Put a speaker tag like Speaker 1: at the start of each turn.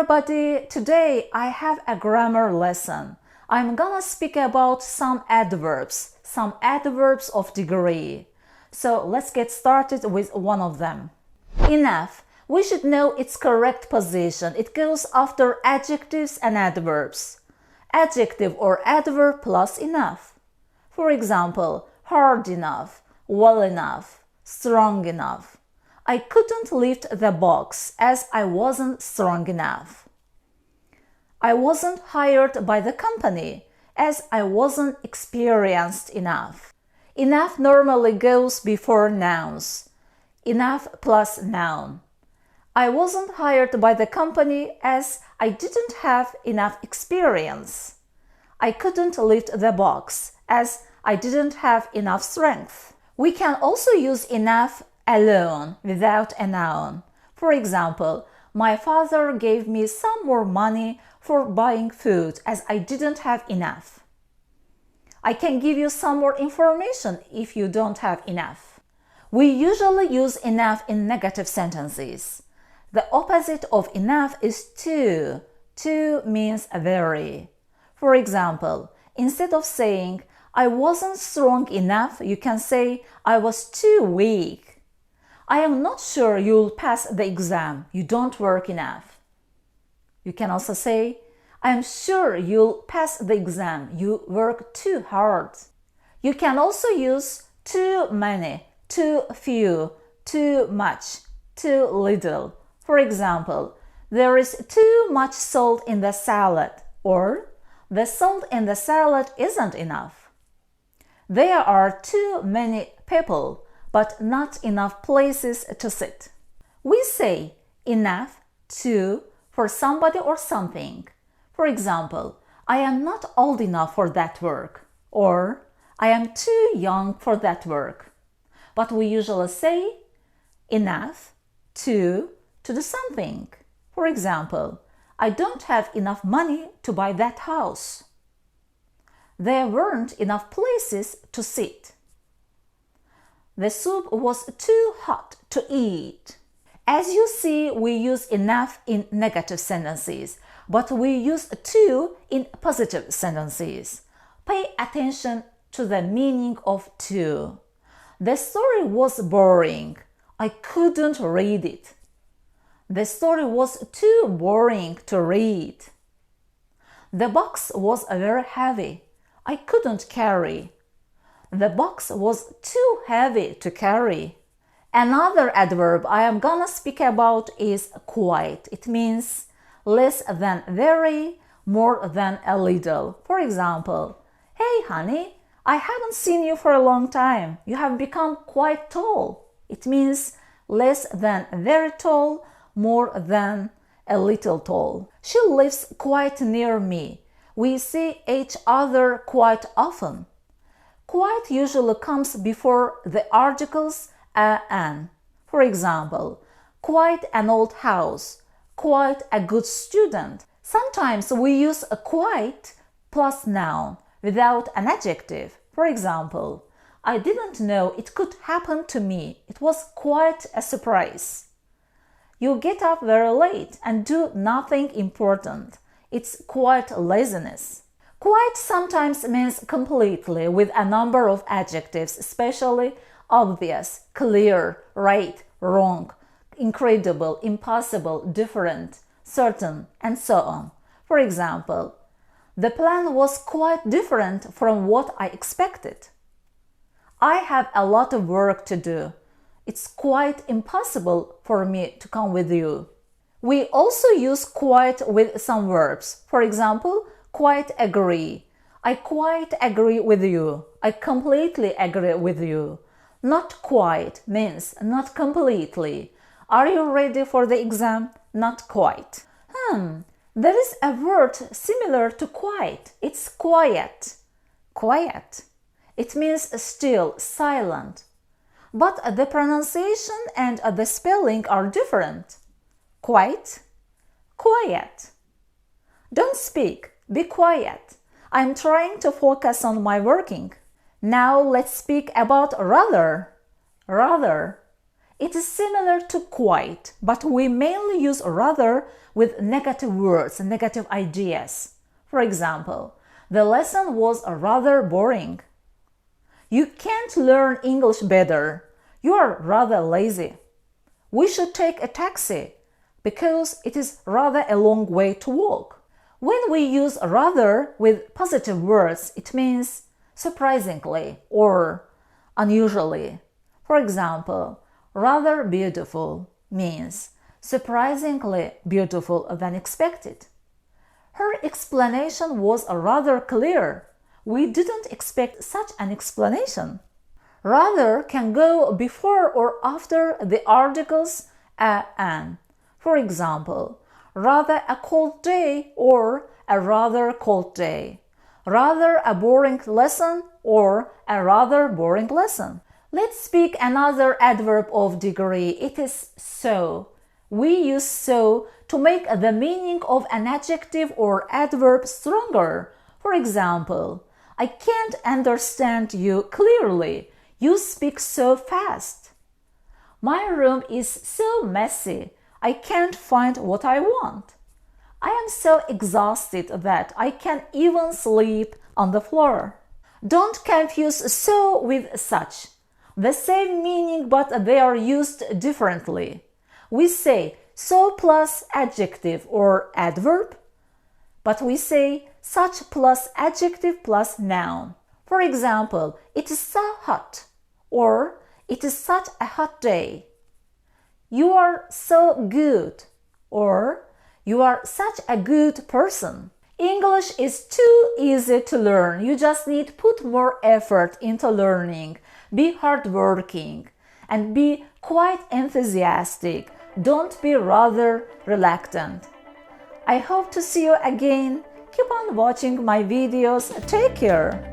Speaker 1: everybody, today I have a grammar lesson. I'm gonna speak about some adverbs of degree. So let's get started with one of them. Enough. We should know its correct position. It goes after adjectives and adverbs. Adjective or adverb plus enough. For example, hard enough, well enough, strong enough. I couldn't lift the box as I wasn't strong enough. I wasn't hired by the company as I wasn't experienced enough. Enough normally goes before nouns. Enough plus noun. I wasn't hired by the company as I didn't have enough experience. I couldn't lift the box as I didn't have enough strength. We can also use enough alone without a noun. For example, my father gave me some more money for buying food as I didn't have enough. I can give you some more information if you don't have enough. We usually use enough in negative sentences. The opposite of enough is too. Too means very. For example, instead of saying, I wasn't strong enough, you can say, I was too weak. I am not sure you'll pass the exam. You don't work enough. You can also say, I am sure you'll pass the exam. You work too hard. You can also use too many, too few, too much, too little. For example, there is too much salt in the salad, or the salt in the salad isn't enough. There are too many people, but not enough places to sit. We say enough, too, for somebody or something. For example, I am not old enough for that work, or I am too young for that work. But we usually say enough, to do something. For example, I don't have enough money to buy that house. There weren't enough places to sit. The soup was too hot to eat. As you see, we use enough in negative sentences, but we use to in positive sentences. Pay attention to the meaning of to. The story was boring. I couldn't read it. The story was too boring to read. The box was very heavy. I couldn't carry. The box was too heavy to carry. Another adverb I am gonna speak about is quite. It means less than very, more than a little. For example, hey honey, I haven't seen you for a long time. You have become quite tall. It means less than very tall, more than a little tall. She lives quite near me. We see each other quite often. Quite usually comes before the articles an. For example, quite an old house, quite a good student. Sometimes we use a quite plus noun without an adjective. For example, I didn't know it could happen to me. It was quite a surprise. You get up very late and do nothing important. It's quite laziness. Quite sometimes means completely with a number of adjectives, especially obvious, clear, right, wrong, incredible, impossible, different, certain, and so on. For example, the plan was quite different from what I expected. I have a lot of work to do. It's quite impossible for me to come with you. We also use quite with some verbs. For example, quite agree. I quite agree with you. I completely agree with you. Not quite means not completely. Are you ready for the exam? Not quite. There is a word similar to quite. It's quiet. Quiet. It means still, silent. But the pronunciation and the spelling are different. Quite, quiet. Don't speak, be quiet. I'm trying to focus on my working. Now let's speak about rather. Rather. It is similar to quite, but we mainly use rather with negative words and negative ideas. For example, the lesson was rather boring. You can't learn English better. You are rather lazy. We should take a taxi because it is rather a long way to walk. When we use rather with positive words, it means surprisingly or unusually. For example, rather beautiful means surprisingly beautiful than expected. Her explanation was rather clear. We didn't expect such an explanation. Rather can go before or after the articles a, an. For example, rather a cold day or a rather cold day. Rather a boring lesson or a rather boring lesson. Let's speak another adverb of degree. It is so. We use so to make the meaning of an adjective or adverb stronger. For example, I can't understand you clearly. You speak so fast. My room is so messy. I can't find what I want. I am so exhausted that I can't even sleep on the floor. Don't confuse so with such. The same meaning, but they are used differently. We say so plus adjective or adverb, but we say such plus adjective plus noun. For example, it is so hot, or it is such a hot day. You are so good, or you are such a good person. English is too easy to learn. You just need to put more effort into learning, be hardworking, and be quite enthusiastic. Don't be rather reluctant. I hope to see you again. Keep on watching my videos. Take care.